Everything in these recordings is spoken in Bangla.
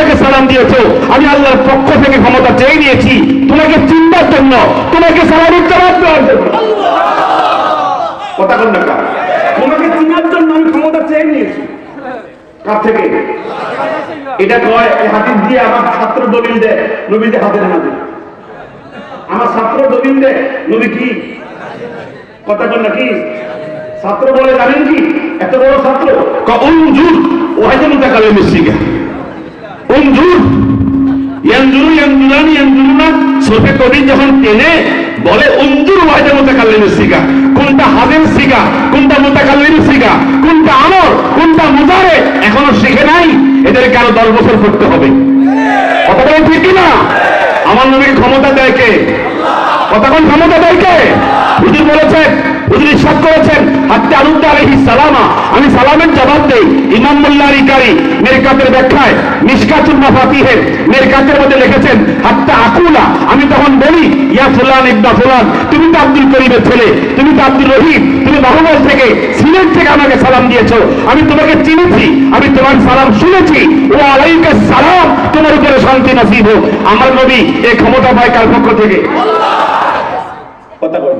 আমাকে সালাম দিয়েছো, আমি আল্লাহর পক্ষ থেকে ক্ষমতা চেয়ে নিয়েছি তোমাকে চিনবার জন্য, তোমাকে সালামের জবাব দেওয়ার জন্য। কথা বল না, তোমাকে চিনার জন্য আমি ক্ষমতা চেয়ে নিয়েছি। কার থেকে? এটা কয় হাদিস দিয়ে আমার ছাত্র দলিল দেয়, নবী যে হাতের হাতে আমার ছাত্র দলিল দেয় নবী কি? কথা বল না, কি ছাত্র বলে জানেন কি? এত বড় ছাত্র উনজুর ওয়াহিদুল মুতাকাল্লিমিস সিগা, উনজুর ইয়ানজুরু ইয়ানজুরানি ইয়ানজুরুনা, সূরা কবির যখন টেনে বলে উনজুর ওয়াহিদুল মুতাকাল্লিমিস সিগা, কোনটা হাদিস সিগা, কোনটা মুতাকাল্লিমিস সিগা, কোনটা আমর, কোনটা মুজারে এখনো শিখে নাই, এদেরকে আরো 10 বছর পড়তে হবে। কথা বলেন ঠিক কিনা? আমার নবীর ক্ষমতা দেয় কে? কতক্ষণ ক্ষমতা দেয় কে? হুজুর বলেছেন, হুজুর ইরশাদ করেছেন হাত্তা আরুদ্দা আলাইহিস সালামা, আমি সালামের জবাব দেই। ইমাম মুল্লারি কারি মিরকাতের ব্যাখ্যায় মিশকাতুল মাফাতিহের মিরকাতের মধ্যে লিখেছেন হাত্তা আকুলা, আমি তখন বলি ইয়া ফুলান ইবনা ফুলান, তুমি তো আব্দুল করিমের ছেলে, তুমি তো আব্দুল রহিম, তুমি বাহুবল থেকে সিলেট থেকে আমাকে সালাম দিয়েছো, আমি তোমাকে চিনেছি, আমি তোমার সালাম শুনেছি, ওয়া আলাইকাস সালাম, তোমার উপরে শান্তি নসিব হোক। আমার নবী এই ক্ষমতা পায় কার পক্ষ থেকে? কথা বল।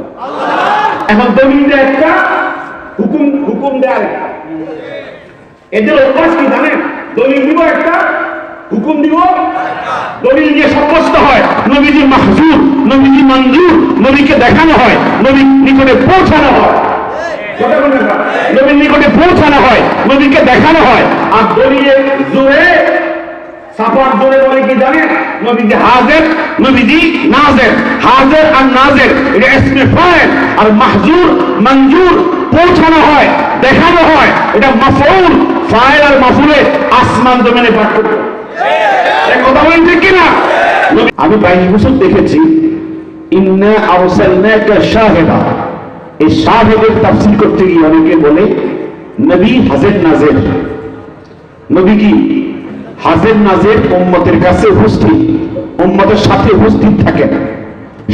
এখন দলিল দেয় একটা, হুকুম দেয় আরেকটা। এদের অভ্যাস কি জানেন? দলিল দিব একটা, হুকুম দিব। দলিল দিয়ে সাব্যস্ত হয় নবীজি মাহজুর, নবীজি মঞ্জুর, নবীকে দেখানো হয়, নবীর নিকটে পৌঁছানো হয়। কথা বলেন না, নবীর নিকটে পৌঁছানো হয়, নবীকে দেখানো হয়। আর দলিলের জোরে সাফার জোরে বলে কি জানেন? নবীজি হাজির, নবীজি নাজির। হাজির আর নাজির এটা ইসমে ফাইল, আর মাহজুর মঞ্জুর পৌঁছানো হয়, দেখানো হয়, এটা মাফউল। ফাইল আর মাফউলে আসমান জমিনে পার্থক্য। কথা বলেন ঠিক কিনা? আমি 22 বছর দেখেছি ইন্না আরসালনাকা শাহিদা, এই শাহিদের তাফসীর করতে গিয়ে অনেকে বলে নবী হাজির নাজির। নবী কি হাজির নাজির? উম্মতের কাছে উপস্থিত, উম্মতের সাথে উপস্থিত থাকেন,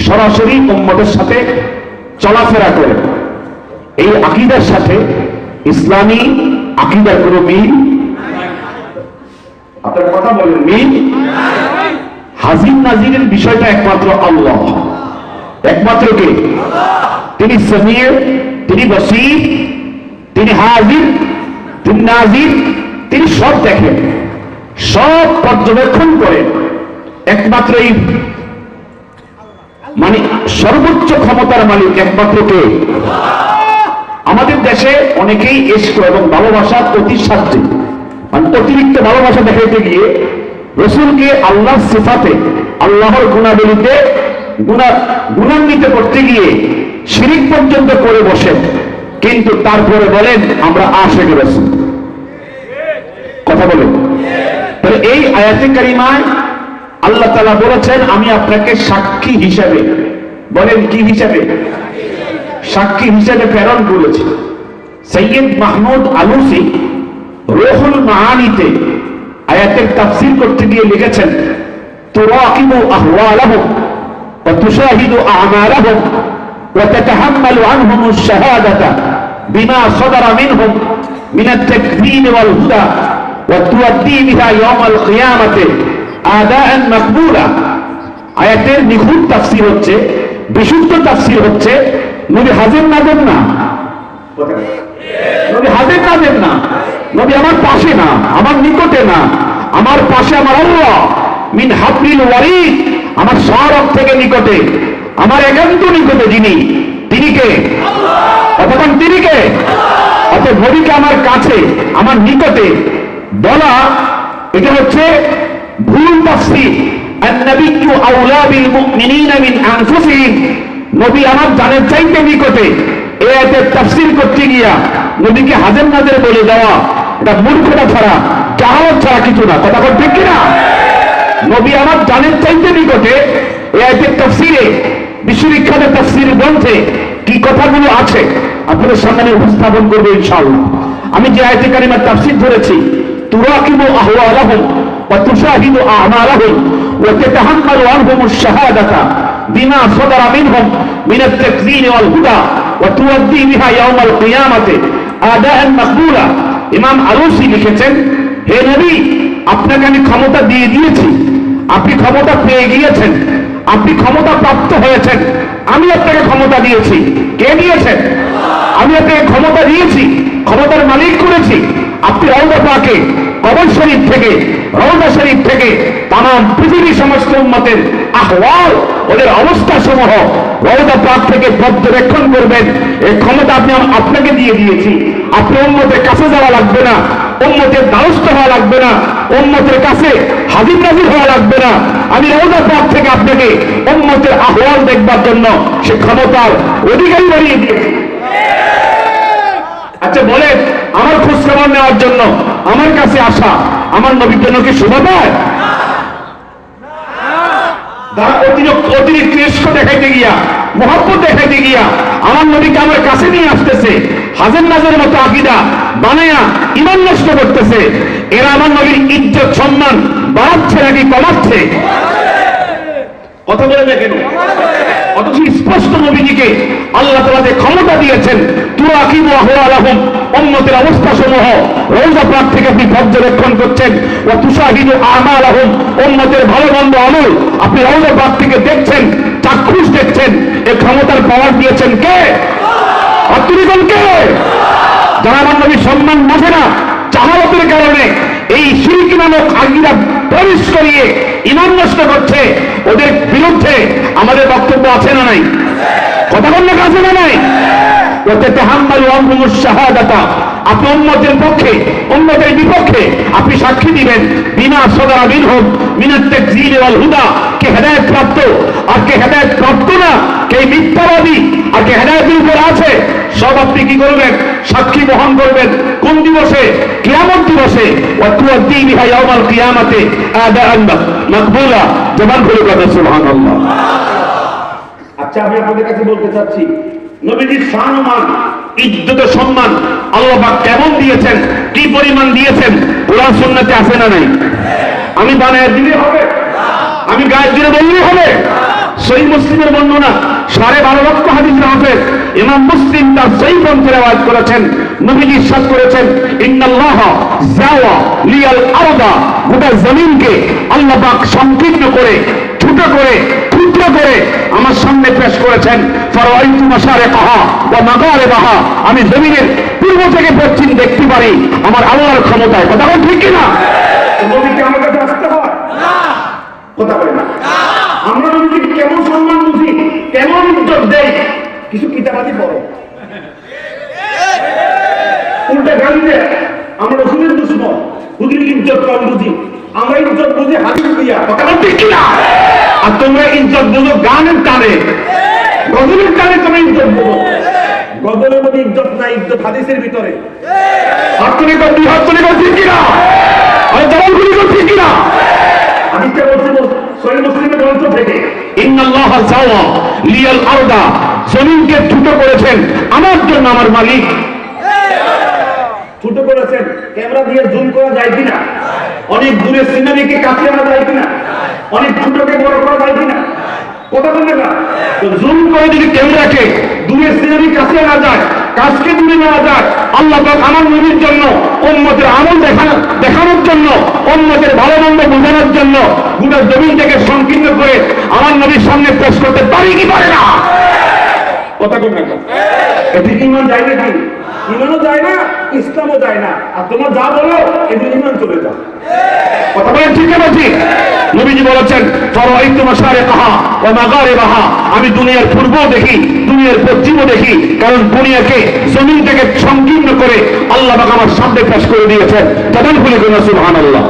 সরাসরি উম্মতের সাথে চলাফেরা করেন। এই আকীদার সাথে ইসলামী আকীদার কোনো মিল? আপনার কথা বলেন, মিল? হাজির নাজিরের বিষয়টা একমাত্র আল্লাহ, একমাত্র কে? তিনি সামির, তিনি বসীর, তিনি হাজির, তিনি নাজির, তিনি সব দেখেন, সব পর্যবেক্ষণ করেন। একমাত্র এই মানে সর্বোচ্চ ক্ষমতার মালিক একমাত্র কে? আমাদের দেশে অনেকেই ইশক এবং ভালোবাসা অতিসাধ্যে, মানে অতিরিক্ত ভালোবাসা দেখাইতে গিয়ে রাসূলকে আল্লাহর সিফাতে, আল্লাহর গুণাবলীতে গুণান্বিত করতে গিয়ে শিরক পর্যন্ত করে বসেন, কিন্তু তারপরে বলেন আমরা আশিক রাসূল। কথা বলেন। তাহলে এই আয়াতে কারিমায় আল্লাহ তাআলা বলেছেন আমি আপনাকে সাক্ষী হিসেবে, বলেন কি হিসেবে? সাক্ষী হিসেবে প্রেরণ করেছি। সৈয়দ মাহমুদ আলুসি রুহুল মাআনিতে আয়াতের তাফসীর করতে গিয়ে লিখেছেন তুরাকিবু আহওয়ালাহুম ওয়া তুশাহিদু আমালাহুম ওয়া তাতাহাম্মালু আনহুমুশ শাহাদাতা বিমা সাদারা মিনহুম মিনাত তাকযীব ওয়াল হুদা ওয়া তুআদ্দি বিহা ইয়াউমাল কিয়ামাতি আদাআন মাকবুলা। আয়াতের নিখুঁত তাফসীর হচ্ছে, বিশুদ্ধ তাফসীর হচ্ছে নবী হাজির নাজির না, নবী হাজির নাজির না, নবী আমার পাশে না, আমার নিকটে না, আমার পাশে আমার আল্লাহ মিন হাবলিল ওয়ারিদ, আমার সরব থেকে নিকটে, আমার একান্ত নিকটে যিনি, তিনি কে? অথবা তিনি কে? অতএব নবীকে আমার কাছে, আমার নিকটে বলা এটা হচ্ছে ভুল তাফসীর। আন-নাবিয়্যু আওলা বিল মুমিনিনা মিন আনফুসিহিম, নবী আমার জানের চাইতে নিকটে, এই আয়াতের তাফসীর করতে গিয়া নবীকে হাজির নাজির বলে দেওয়া এটা মূর্খতা ছাড়া, জাহালত ছাড়া কিছু না। কথা বল ঠিক কিনা? নবী আমার জানের চাইতে নিকটে, এই আয়াতের তাফসীরে বিশ্ববিখ্যাত তাফসীর গ্রন্থে কি কথাগুলো আছে আপনাদের সামনে উপস্থাপন করবে ইনশাআল্লাহ। আমি যে আয়াতে কারিমার তাফসীর ধরেছি তুরাকিবু আহওয়ালাহুম ওয়া তুশাহিদু আমালাহুম ওয়া তাতাহাম্মালু আনহুমুশ শাহাদাতা বিমা সাদারা মিনহুম মিনাত তাকযীব ওয়াল হুদা ওয়া তুআদ্দি বিহা ইয়াউমাল কিয়ামাতি আদাআন মাকবুলা। ইমাম আলুসি লিখেছেন হে নবী আপনি আপনাকে আমি ক্ষমতা দিয়ে দিয়েছি, আপনি ক্ষমতা পেয়ে গিয়েছেন, আপনি ক্ষমতা প্রাপ্ত হয়েছেন, আমি আপনাকে ক্ষমতা দিয়েছি। কে দিয়েছেন? আমি আপনাকে ক্ষমতা দিয়েছি, ক্ষমতার মালিক করেছি। আপনি রওজা পাকে, কবর শরীফ থেকে, রওজা শরীফ থেকে তামাম পৃথিবীর সমস্ত উম্মতের আহওয়াল, ওদের অবস্থা সমূহ রওজা পাক থেকে পর্যবেক্ষণ করবেন। এই ক্ষমতা আপনাকে দিয়ে দিয়েছি। আপনি উম্মতের কাছে যাওয়া লাগবে না, উম্মতের দ্বারস্থ হওয়া লাগবে না, উম্মতের কাছে হাজির নাজির হওয়া লাগবে না। আমি রওজা পাক থেকে আপনাকে উম্মতের আহওয়াল দেখবার জন্য সে ক্ষমতার অধিকারী বানিয়ে দিয়েছি। আচ্ছা বলেন, আমার খোঁজ খবর নেওয়ার জন্য আমার কাছে আসা আমার নবীর জন্য কি শোভা পায়? তারা অতিরিক্ত ইস্ক দেখাইতে গিয়া, মহব্বত দেখাইতে গিয়া আমার নবীকে আমার কাছে নিয়ে আসতেছে, হাজার নাজের মতো আকীদা বানায়া ঈমান নষ্ট করতেছে। এরা আমার নবীর ইজ্জত সম্মান বাড়াচ্ছে নাকি কমাচ্ছে? কথা বলে না কেন? অথচ স্পষ্ট নবীজিকে আল্লাহ তাআলা যে ক্ষমতা দিয়েছেন, তুরাকিবু আহওয়ালাহুম, উম্মতের অবস্থা সমূহ রওজা পাক থেকে আপনি পর্যবেক্ষণ করছেন। ওয়া তুশাহিদু আমালাহুম, উম্মতের ভালো মন্দ আমল আপনি রওজা পাক থেকে দেখছেন, চাক্ষুষ দেখছেন। এই ক্ষমতার পাওয়ার দিয়েছেন কে? অত্যধিকন কে? যারা আমার নবীর সম্মান বোঝে না, জাহালতের কারণে এই শিরক নামক আকীদা প্রবেশ করিয়ে ঈমান নষ্ট করছে, ওদের বিরুদ্ধে আমাদের বক্তব্য আছে না নাই? কথা বললে আছে না নাই? ওতে তাহাম্মালু আনহুমুশ শাহাদাতা, আপনি উম্মতের পক্ষে, উম্মতের বিপক্ষে আপনি সাক্ষী দিবেন। বিমা সাদারা মিনহুম মিনাত তাকযীব ওয়াল হুদা, কে হেদায়েত প্রাপ্ত আর কে হেদায়েত প্রাপ্ত না, কে মিথ্যাবাদী আর কে হেদায়েতের উপর আছে, সব আপনি কি করবেন? সাক্ষী বহন করবেন। কোন দিবসে? কিয়ামত দিবসে। ওয়া তুআদ্দি বিহা ইয়াউমাল কিয়ামাতি আদাআন মাকবুলা, জবান খুলে বলেন সুবহানাল্লাহ। আচ্ছা আমি আপনাদের কাছে বলতে চাচ্ছি, নবীজির সম্মান, ইজ্জত সম্মান আল্লাহ পাক কেমন দিয়েছেন, কি পরিমাণ দিয়েছেন, কোরআন সুন্নাতে আছে না নাই? আমি বানায় দিলে হবে? আমি গায়ে দিয়ে বললেই হবে? সহিহ মুসলিমের বর্ণনা 12.5 লক্ষ হাদিস হাফেজ ইমাম মুসলিম তার সহিহ গ্রন্থে রওয়ায়াত করেছেন। নবীজি ইরশাদ করেছেন, ইন্নাল্লাহ যাওয়া লিয়াল আরদা, গোটা জমিনকে আল্লাহ পাক সংকীর্ণ করে, ছোট করে, ক্ষুদ্র করে আমার সামনে পেশ করেছেন। ফারাআইতু মাশারিকাহা ওয়া মাগারিবাহা, আমি জমিনের পূর্ব থেকে পশ্চিম দেখতে পারি আমার আল্লাহর ক্ষমতায়। কথা বল ঠিক কিনা? নবীকে আমার কাছে আসতে হয় না? কথা বলে না। আমরা নবীকে কেমন সম্মান বুঝি, কেমন ইজ্জত দেই, কিছু কিতাবাদি পড়ো, উল্টা গালি দেয়। আমরা রাসূলের দুশমন, হুজুর ইজ্জত কম বুঝি, আমরা ইজ্জত বুঝি হাদিস দিয়া। কথা বল ঠিক কিনা? আর তোমরা ইজ্জত বুঝো গানের টানে, গজলের টানে তোমরা ইজ্জত বুঝো। গজলের মধ্যে ইজ্জত নাই, ইজ্জত হাদিসের ভিতরে। হাততালি কর, দুই হাততালি কর, ঠিক কিনা? আর জবান খুলে কর, ঠিক কিনা? হাদিসটা বলছে সহিহ মুসলিমের গ্রন্থ থেকে, ইন্নাল্লাহ যাওয়া লিয়াল আরদা, জমিনকে ছোট করেছেন আমার জন্য আমার মালিক। ছোট করেছেন, ক্যামেরা দিয়ে জুম করা যায় কিনা? অনেক দূরে সিনারিকে কাছে আনা যায় কিনা? অনেক ছোটকে বড় করা যায় কিনা? কথা বলবে না? জুম করে যদি ক্যামেরাকে দূরে সিনারি কাছে আনা যায়, কাজকে দূরে নেওয়া যায়, আল্লাহ পাক আমার নবীর জন্য, উম্মতের আমল দেখানোর জন্য, উম্মতের ভালো মন্দ বোঝানোর জন্য গোটা জমিনটাকে সংকীর্ণ করে আমার নবীর সামনে পেশ করতে পারি কি পারে না? কথা বলবে না? এতে ঈমান যায় নাকি? ঈমানও যায় না, ইসলামও যায় না। আর তোমরা যা বলো এতে ঈমান চলে যায়। কথা বলেন ঠিক না ঠিক? নবীজি বলেছেন, ফারাআইতু মাশারিকাহা ওয়া মাগারিবাহা, আমি দুনিয়ার পূর্বও দেখি, দুনিয়ার পশ্চিমও দেখি, কারণ দুনিয়াকে জমিন থেকে সংকীর্ণ করে আল্লাহ পাক আমার সামনে পেশ করে দিয়েছেন। তখন বলে কোন সুবহানাল্লাহ।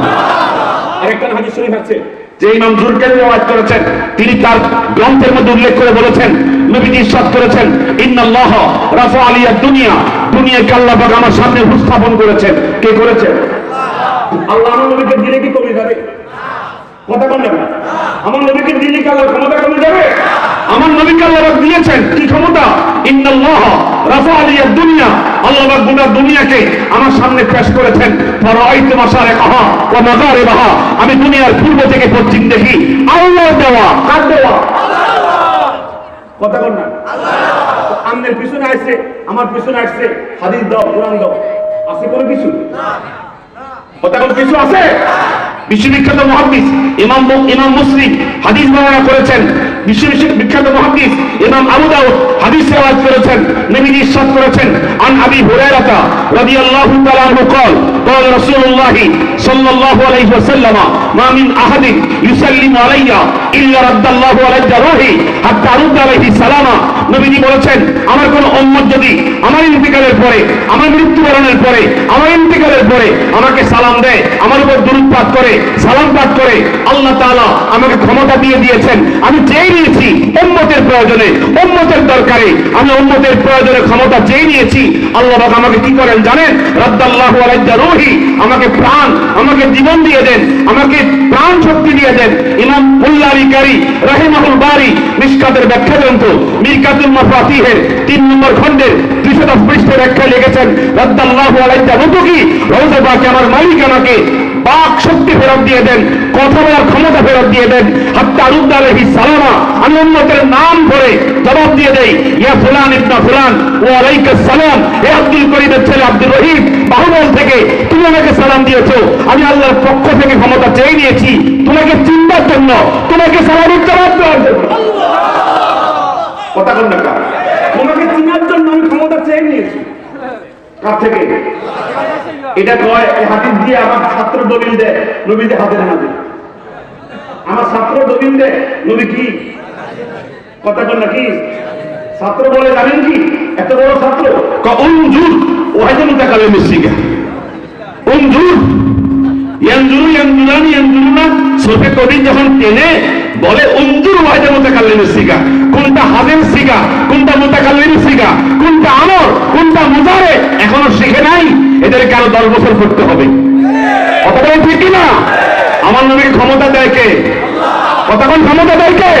আরেকটা হাদিস শরীফ আছে যে ইমাম জুরকানি রওয়ায়াত করেছেন, তিনি তার গ্রন্থের মধ্যে উল্লেখ করে বলেছেন, নবীজি ইরশাদ করেছেন, ইন্নাল্লাহ রাফা লিয়াদ দুনিয়া, দুনিয়াকে আল্লাহ পাক আমার সামনে উপস্থাপন করেছেন। কে করেছেন? আল্লাহ। আমার নবীকে দিলে কি কমে যাবে? কথা বলেন না। আমার নবীকে দিলে কি আল্লাহর ক্ষমতা কমে যাবে? আমার নবীকে আল্লাহ পাক দিয়েছেন কি ক্ষমতা? ইন্নাল্লাহ রাফা লিয়াদ দুনিয়া, আল্লাহ পাক গোটা দুনিয়াকে আমার সামনে পেশ করেছেন। ফারাআইতু মাশারিকাহা ওয়া মাগারিবাহা, আমি দুনিয়ার পূর্ব থেকে পশ্চিম দেখি। আল্লাহর দেওয়া, কার দেওয়া? আল্লাহ। কথা বল না। আল্লাহ। আমাদের পিছনে আসছে, আমার পিছনে আসছে, হাদিস দাও, কোরআন দাও, আছে কোনো কিছু? না। কথা বল, কিছু আছে? বিশ্ববিখ্যাত মুহাদ্দিস ইমাম মুসলিম হাদিস বর্ণনা করেছেন, বিশ্ববিখ্যাত মুহাদ্দিস ইমাম আবু দাউদ হাদিস রিওয়ায়াত করেছেন, নবীজি ইরশাদ করেছেন, আন আবি হুরায়রা রাদিয়াল্লাহু তাআলা আনহু قال قال رسول الله صلى الله عليه وسلم ما من احد يسلم علي الا رد الله علي روحي حتى ارد عليه سلاما। নবীজি বলেছেন, আমার কোন উম্মত যদি আমার ইন্তিকালের পরে, আমার মৃত্যুবরণের পরে, আমার ইন্তিকালের পরে আমাকে সালাম দেয়, আমার উপর দুরূদ পাঠ করে, সালাম পাঠ করে, আল্লাহ তাআলা আমাকে ক্ষমতা দিয়ে দিয়েছেন। আমি চেয়ে নিয়েছি উম্মতের প্রয়োজনে, উম্মতের দরকারে, আমি উম্মতের প্রয়োজনে ক্ষমতা চেয়ে নিয়েছি। আল্লাহ পাক আমাকে কি করেন জানেন? রাদ্দাল্লাহু আলাইয়া রূহি, আমাকে প্রাণ, আমাকে জীবন দিয়ে দেন, আমাকে প্রাণ শক্তি দিয়ে দেন। ইমাম মুল্লারি কারি রাহিমাহুল বারি মিশকাতের ব্যাখ্যা গ্রন্থ মিরকাতুল মাফাতিহের 3 নম্বর খণ্ডের 210 পৃষ্ঠা ব্যাখ্যায় লিখেছেন, রাদ্দাল্লাহু আলাইয়া রূহি, রওজা পাকে আমার মালিক আমাকে বাক শক্তি ফেরত দিয়ে দেন, কথা বলার ক্ষমতা ফেরত দিয়ে দেন। হাত্তা রুদ্দ আলাইহিস সালামা, আমি উম্মতের নাম ধরে জবাব দিয়ে দেই, ইয়া ফুলান ইবনা ফুলান ওয়া আলাইকাস সালাম, হে আব্দুল করিমের ছেলে আব্দুর রহিম, বাহুবল থেকে তুমি আমাকে সালাম দিয়েছো, আমি আল্লাহর পক্ষ থেকে ক্ষমতা চেয়ে নিয়েছি তোমাকে চিনবার জন্য, তোমাকে সালামের জবাব দেওয়ার জন্য। কথা কোন না, তোমাকে চিনার জন্য আমি ক্ষমতা চেয়ে নিয়েছি। কার থেকে? এটা কয় হাদিস দিয়ে আমার ছাত্র দলিল দেয়, নবীজি হাতের নাজে। আমার ছাত্র দলিল দেয়, নবী কি কথা বল নাকি? ছাত্র বলে জানেন কি? এত বড় ছাত্র উনজুর ওয়াহিদুল মুতাকাল্লিমিস সিগা, উনজুর ইয়ানজুরু ইয়ানজুরানি ইয়ানজুরুনা, সূফি কবি যখন টেনে বলে উনজুর ওয়াহিদুল মুতাকাল্লিমিস সিগা, কোনটা হাদিস সিগা, কোনটা মুতাকাল্লিমিস সিগা, কোনটা আমর, কোনটা মুজারে এখনো শিখে নাই, এদেরকে আরো 10 বছর করতে হবে। কথা বলেন ঠিক কিনা? আমার নবীর ক্ষমতা দেয় কে? কথা কোন ক্ষমতা দেয় কে?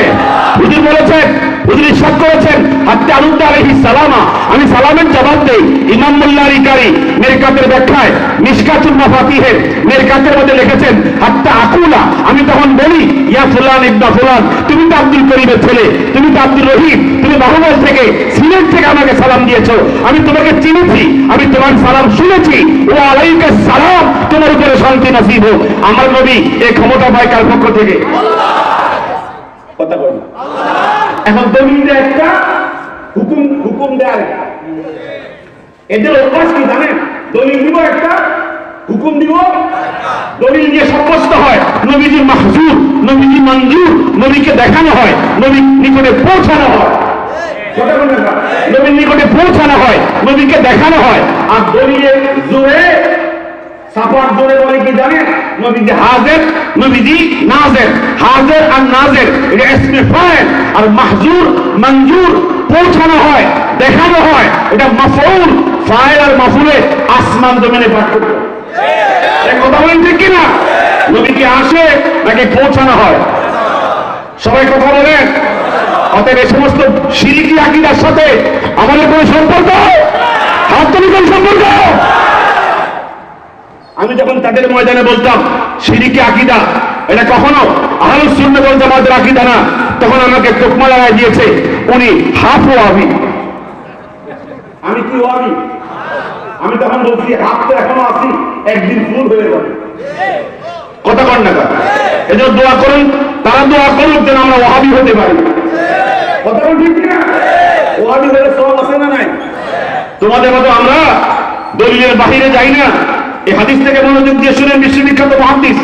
হুজুর বলেছেন, হুজুর ইরশাদ করেছেন, হাত্তা রুদ্দ আলাইহিস সালামা, আমি সালামের জবাব দেই। ইমাম মুল্লারি কারি মিরকাতের ব্যাখ্যায় মিশকাতুল মাফাতিহের মিরকাতের মধ্যে লিখেছেন, হাত্তা আকুলা, আমি তখন বলি, ইয়া ফুলান ইবনা ফুলান, তুমি তো আব্দুল করিমের ছেলে, তুমি তো আব্দুর রহিম, তুমি বাহুবল থেকে, সিলেট থেকে আমাকে সালাম দিয়েছো, আমি তোমাকে চিনেছি, আমি তোমার সালাম শুনেছি, ওয়া আলাইকাস সালাম, তোমার উপরে শান্তি নসিব হোক। আমার নবী এই ক্ষমতা পায় কার পক্ষ থেকে? কথা বল। এখন দলিল দেয় একটা, হুকুম দেয় আরেকটা। এদের অভ্যাস কি জানেন? দলিল দিব একটা, হুকুম দিব। দলিল দিয়ে সাব্যস্ত হয় নবীজি মাহজুর, নবীজি মঞ্জুর, নবীকে দেখানো হয়, নবীর নিকটে পৌঁছানো হয়। নবীর নিকটে পৌঁছানো হয়, নবীকে দেখানো হয়। আর দলিলের জোরে, সাফার জোরে বলে কি জানেন? নবীজি হাজির, নবীজি নাজির। হাজির আর নাজির এটা ইসমে ফাইল, আর মাহজুর মঞ্জুর পৌঁছানো হয়, দেখানো হয়, এটা মাফউল। ফাইল আর মাফউলে আসমান জমিনে পার্থক্য। এই কথা বলেন ঠিক কিনা? নবী কি আসে নাকি পৌঁছানো হয়? সবাই কথা বলেন। অতএব এই সমস্ত শিরকি আকীদার সাথে আমাদের কোন সম্পর্ক? হাত তুলে কোন সম্পর্ক? আমি যখন তাদের ময়দানে বলতাম শিরকি আকীদা, এটা কখনো আহলুস সুন্নাহ ওয়াল জামাতের আকীদা না, তখন আমাকে তোকমা লাগাই দিয়েছে উনি হাফ ওয়াহাবি। আমি কি ওয়াহাবি? আমি তখন বলছি হাফ তো এখনো আছি, একদিন ফুল হয়ে যাবে। কথা কন না? এজন্য দোয়া করুন, তারা দোয়া করুক যেন আমরা ওয়াহাবি হতে পারি। কথা বল ঠিক না? ওয়াহাবি হলে সওয়াব আছে না নাই? তোমাদের মতো আমরা দলিলের বাহিরে যাই না। এই হাদিস থেকে মনোযোগ দিয়ে শুনেন। বিশ্ববিখ্যাত মুহাদ্দিস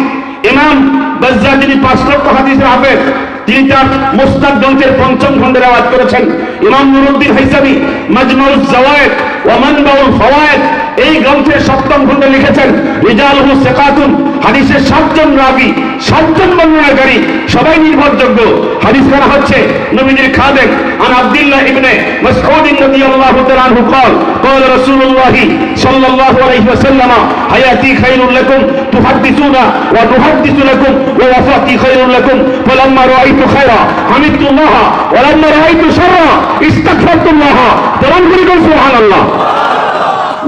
ইমাম বাজ্জার, যিনি 5 লক্ষ হাদিসের হাফেজ, তিনি তার মুসনাদ গ্রন্থের 5ম খণ্ডে রিওয়ায়াত করেছেন। ইমাম নুরউদ্দিন হাইসামি মাজমাউজ জাওয়ায়েদ ওয়া মানবাউল ফাওয়ায়েদ এই গ্রন্থের 7ম খণ্ডে লিখেছেন, রিজালুহু সিকাতুন, হাদিসের 7 জন রাবী, 7 জন বর্ণনাকারী সবাই নির্ভরযোগ্য। হাদিস কারা হচ্ছে নবীজির খাদেম। আন আব্দুল্লাহ ইবনে মাসউদ রাদিয়াল্লাহু তাআলা আনহু قال قال رسول الله صلى الله عليه وسلم حياتي خير لكم تحدثون ونحدث لكم ووفاتي خير لكم فلما رأيت خيرا حمدت الله ولما رأيت شرا استغفرت الله। তেমন করে সুবহানাল্লাহ।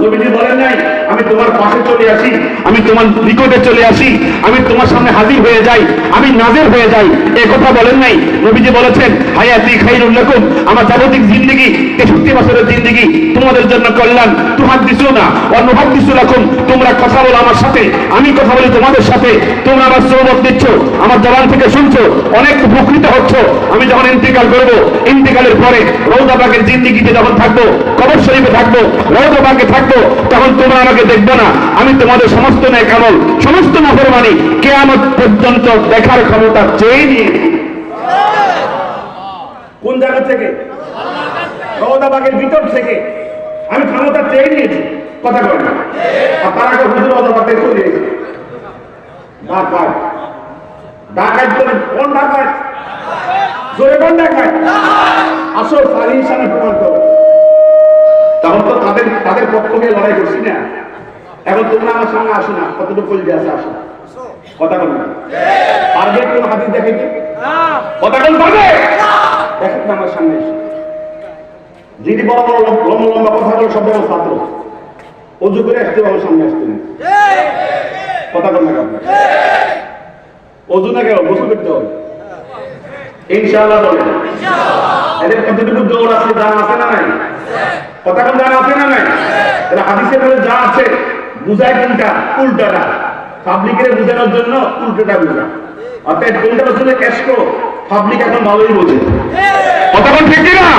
নবীজি বলেন নাই আমি তোমার পাশে চলে আসি, আমি তোমার নিকটে চলে আসি, আমি তোমার সামনে হাজির হয়ে যাই, আমি নাজির হয়ে যাই, এই কথা বলেন নাই। নবীজি বলেছেন হায়াতি খাইরুল লাকুম, আমার জাগতিক জিন্দেগি 63 বছরের জিন্দেগি তোমাদের জন্য কল্যাণ। তুহাদ্দিসু না ওয়া নুহাদ্দিসু লাকুম, তোমরা কথা বলো আমার সাথে, আমি কথা বলি তোমাদের সাথে। তোমরা আমার সহবত দিচ্ছ, আমার জবান থেকে শুনছো, অনেক উপকৃত হচ্ছ। আমি যখন ইন্তিকাল করব, ইন্তিকালের পরে রওজা পাকের জিন্দেগিতে যখন থাকবো, কবর শরীফে থাকবো, রওজা পাকে থাকবো, তখন তোমরা আমাকে দেখবে না। আমি তোমাদের সমস্ত নেক আমল, সমস্ত নাফরমানি কিয়ামত পর্যন্ত দেখার ক্ষমতা চেয়ে নিয়েছি। কোন জায়গা থেকে? রওজা পাকের ভিতর থেকে আমি ক্ষমতা চেয়ে নিয়েছি। কথা বলেন না। আর তার আগে হুজুর রওজা পাক দেখে দিয়েছে। ডাকাত ডাকাত বলেন, কোন ডাকাত? জোরে কোন ডাকাত? আসো সালিহ সামনে প্রমাণ করো। তখন তো তাদের পক্ষে লড়াই করছি না। এখন তোমরা আমার সামনে আসো না, কতটুকু কলবে আছে আসো। কথা বলেন না। পারবে কোন হাদিস দেখে কি? কথা বল পারবে? দেখেন না আমার সামনে এসে। যিনি বড় বড় লম্বা লম্বা কথা বলে সব বড় ছাত্র, অজু করে আসতে আমার সামনে আসতে না। কথা বল না। অজু না কেন, গোসল করতে হবে। ইনশাআল্লাহ বলেন। এদের কতটুকু জোর আছে, জানা আছে না নাই? কথা কোন জানা আছে না নাই? তাহলে হাদিসের মধ্যে যা আছে বুঝায় কোনটা? উল্টাটা। পাবলিকের বোঝানোর জন্য উল্টোটা বোঝা। অর্থাৎ কোনটা আসলে ক্যাশ করো, পাবলিক এখন ভালোই বোঝে। কথা কোন ঠিক না?